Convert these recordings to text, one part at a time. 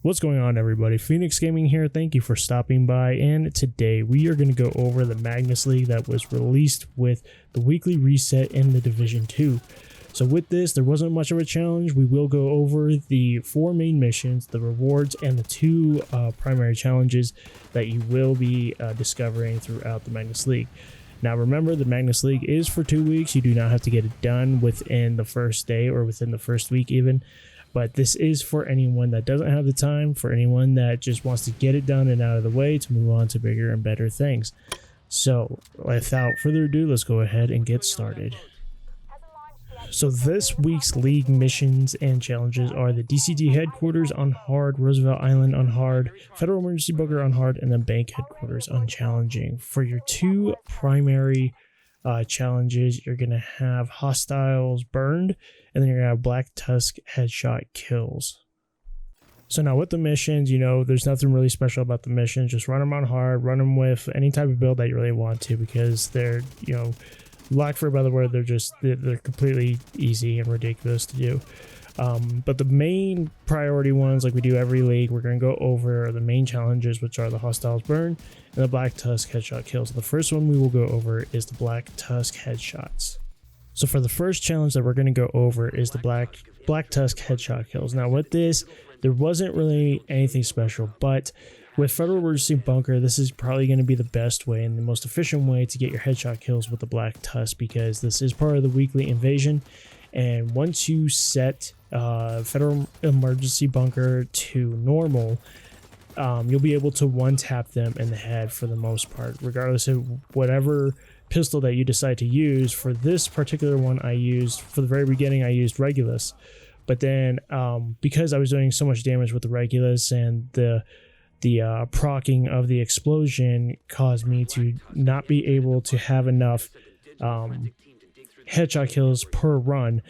What's going on, everybody? Phoenix Gaming here. Thank you for stopping by, and today we are going to go over the Magnus League that was released with the weekly reset in the Division 2. So with this, there wasn't much of a challenge. We will go over the 4 main missions, the rewards, and the 2 primary challenges that you will be discovering throughout the Magnus League. Now remember, the Magnus League is for 2 weeks. You do not have to get it done within the first day or within the first week even. But this is for anyone that doesn't have the time, for anyone that just wants to get it done and out of the way to move on to bigger and better things. So without further ado, let's go ahead and get started. So this week's league missions and challenges are the DCD headquarters on hard, Roosevelt Island on hard, Federal Emergency Bunker on hard, and then bank headquarters on challenging. For your 2 primary challenges, you're going to have hostiles burned, and then you're going to have Black Tusk headshot kills. So now with the missions, there's nothing really special about the missions. Just run them on hard, run them with any type of build that you really want to, because they're, lack for a better word, they're completely easy and ridiculous to do. But the main priority ones, like we do every league, we're going to go over the main challenges, which are the hostiles burn and the Black Tusk headshot kills. The first one we will go over is the Black Tusk headshots. So for the first challenge that we're going to go over is the Black Tusk headshot kills. Now with this, there wasn't really anything special, but with Federal Emergency Bunker, this is probably going to be the best way and the most efficient way to get your headshot kills with the Black Tusk, because this is part of the weekly invasion. And once you set Federal Emergency Bunker to normal, you'll be able to one-tap them in the head for the most part, regardless of whatever pistol that you decide to use. For this particular one, for the very beginning, I used Regulus. But then because I was doing so much damage with the Regulus, and the proccing of the explosion caused me to not be able to have enough headshot kills per run,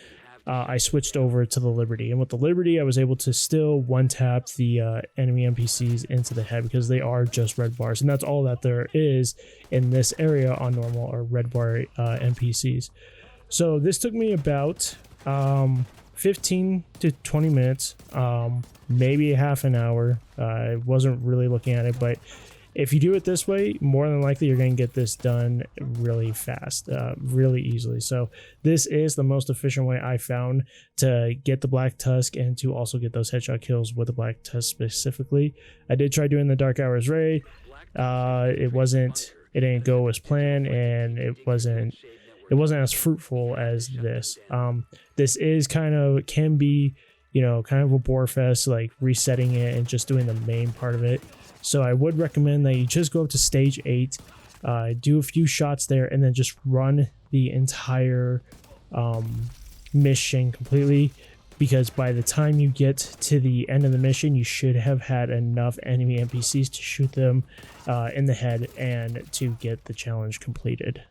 I switched over to the Liberty. And with the Liberty, I was able to still one-tap the enemy NPCs into the head, because they are just red bars. And that's all that there is in this area on normal, are red bar NPCs. So this took me about 15 to 20 minutes, maybe a half an hour. I wasn't really looking at it, but if you do it this way, more than likely you're going to get this done really fast, really easily. So this is the most efficient way I found to get the Black Tusk and to also get those headshot kills with the Black Tusk specifically. I did try doing the Dark Hours raid. It didn't go as planned, and it wasn't as fruitful as this. This is can be, kind of a bore fest, like resetting it and just doing the main part of it. So I would recommend that you just go up to stage 8, do a few shots there, and then just run the entire mission completely, because by the time you get to the end of the mission, you should have had enough enemy NPCs to shoot them in the head and to get the challenge completed.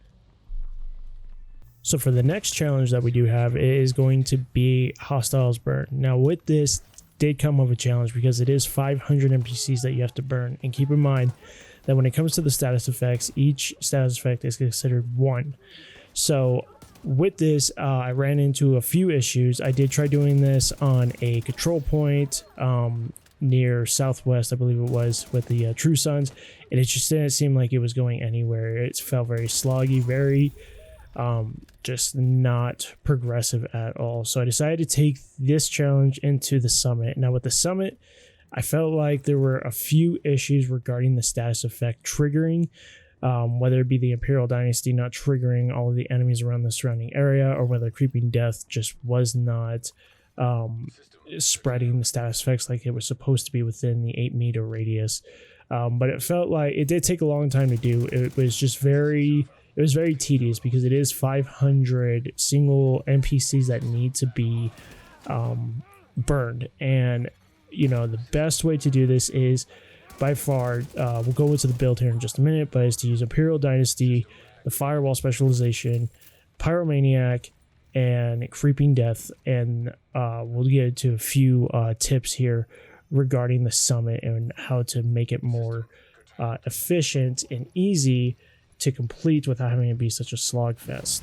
So for the next challenge that we do have, it is going to be Hostiles Burn. Now with this did come with a challenge, because it is 500 NPCs that you have to burn. And keep in mind that when it comes to the status effects, each status effect is considered 1. So with this, I ran into a few issues. I did try doing this on a control point near Southwest, I believe it was, with the True Suns, and it just didn't seem like it was going anywhere. It felt very sloggy, very just not progressive at all. So I decided to take this challenge into the summit. Now with the summit, I felt like there were a few issues regarding the status effect triggering, whether it be the Imperial Dynasty not triggering all of the enemies around the surrounding area, or whether Creeping Death just was not spreading the status effects like it was supposed to be within the 8-meter radius. But it felt like it did take a long time to do. It was very tedious, because it is 500 single NPCs that need to be burned. And the best way to do this is, by far, we'll go into the build here in just a minute, but is to use Imperial Dynasty, the Firewall specialization, Pyromaniac, and Creeping Death. And we'll get into a few tips here regarding the summit and how to make it more efficient and easy to complete without having to be such a slogfest.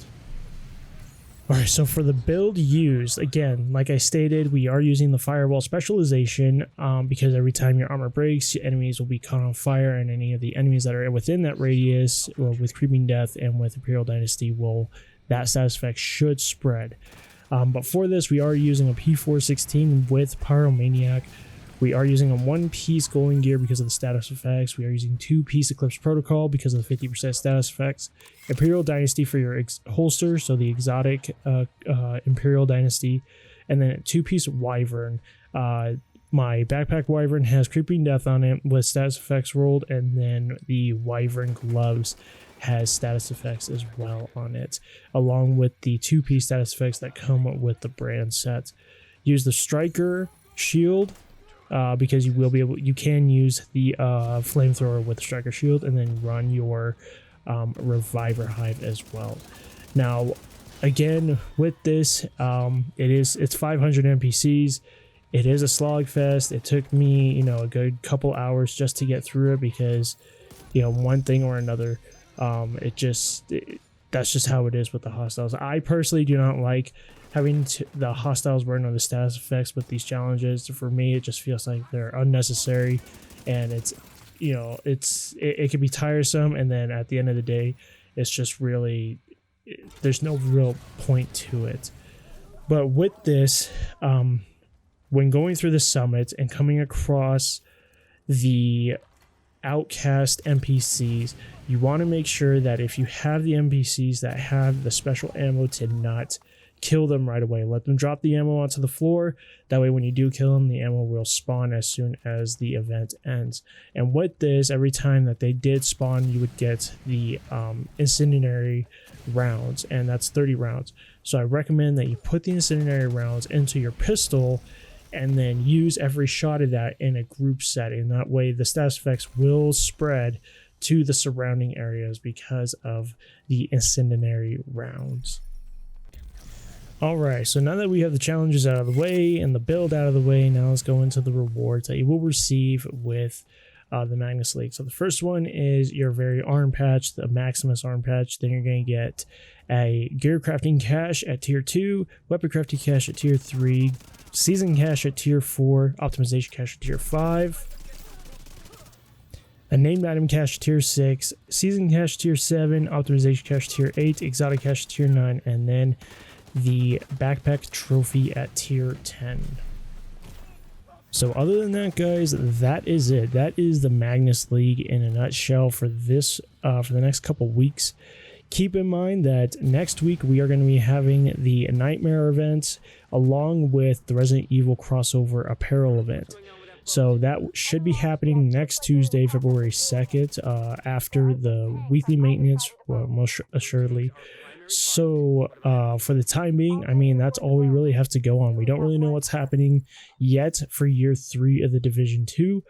Alright, so for the build used, again, like I stated, we are using the Firewall specialization because every time your armor breaks, your enemies will be caught on fire, and any of the enemies that are within that radius, with Creeping Death and with Imperial Dynasty, that status effect should spread. But for this, we are using a P416 with Pyromaniac. We are using a 1-piece Golden Gear because of the status effects. We are using 2-piece Eclipse Protocol because of the 50% status effects. Imperial Dynasty for your holster, so the exotic Imperial Dynasty. And then a 2-piece Wyvern. My backpack Wyvern has Creeping Death on it with status effects rolled, and then the Wyvern Gloves has status effects as well on it, along with the 2-piece status effects that come with the brand set. Use the Striker Shield, because you can use the flamethrower with the Striker Shield, and then run your Reviver Hive as well. Now, again, with this, it's 500 NPCs. It is a slogfest. It took me, a good couple hours just to get through it because, one thing or another, that's just how it is with the hostiles. I personally do not like having the hostiles burn on the status effects with these challenges. For me, it just feels like they're unnecessary, and it can be tiresome, and then at the end of the day, it's just really, there's no real point to it. But with this, when going through the summit and coming across the outcast NPCs, you want to make sure that if you have the NPCs that have the special ammo, to not kill them right away. Let them drop the ammo onto the floor. That way when you do kill them, the ammo will spawn as soon as the event ends. And with this, every time that they did spawn, you would get the incendiary rounds, and that's 30 rounds. So I recommend that you put the incendiary rounds into your pistol and then use every shot of that in a group setting. That way the status effects will spread to the surrounding areas because of the incendiary rounds. Alright, so now that we have the challenges out of the way and the build out of the way, now let's go into the rewards that you will receive with the Magnus League. So the first one is your very arm patch, the Maximus arm patch. Then you're going to get a gear crafting cache at tier 2, weapon crafting cache at tier 3, season cache at tier 4, optimization cache at tier 5, a named item cache tier 6, season cache tier 7, optimization cache tier 8, exotic cache tier 9, and then the backpack trophy at tier 10. So other than that, guys, that is it. That is the Magnus League in a nutshell for this for the next couple weeks. Keep in mind that next week we are going to be having the Nightmare event along with the Resident Evil crossover apparel event. So that should be happening next Tuesday, February 2nd, after the weekly maintenance, well, most assuredly. So for the time being, I mean, that's all we really have to go on. We don't really know what's happening yet for year 3 of the Division 2.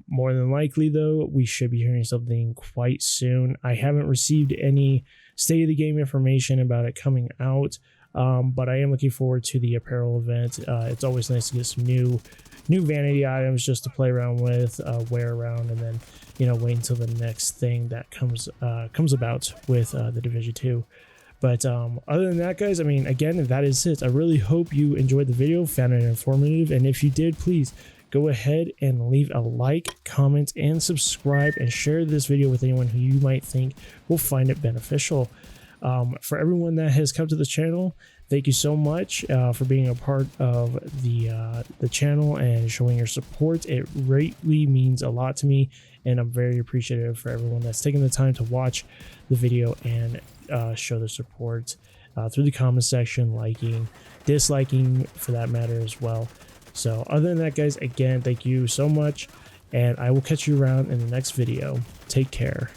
More than likely, though, we should be hearing something quite soon. I haven't received any state of the game information about it coming out, but I am looking forward to the apparel event. It's always nice to get some new vanity items just to play around with, wear around, and then wait until the next thing that comes about with the Division 2. But other than that, guys, I mean, again, that is it. I really hope you enjoyed the video, found it informative, and if you did, please go ahead and leave a like, comment, and subscribe, and share this video with anyone who you might think will find it beneficial. For everyone that has come to the channel, thank you so much for being a part of the channel and showing your support. It greatly means a lot to me, and I'm very appreciative for everyone that's taken the time to watch the video and show their support through the comment section, liking, disliking for that matter as well. So other than that, guys, again, thank you so much, and I will catch you around in the next video. Take care.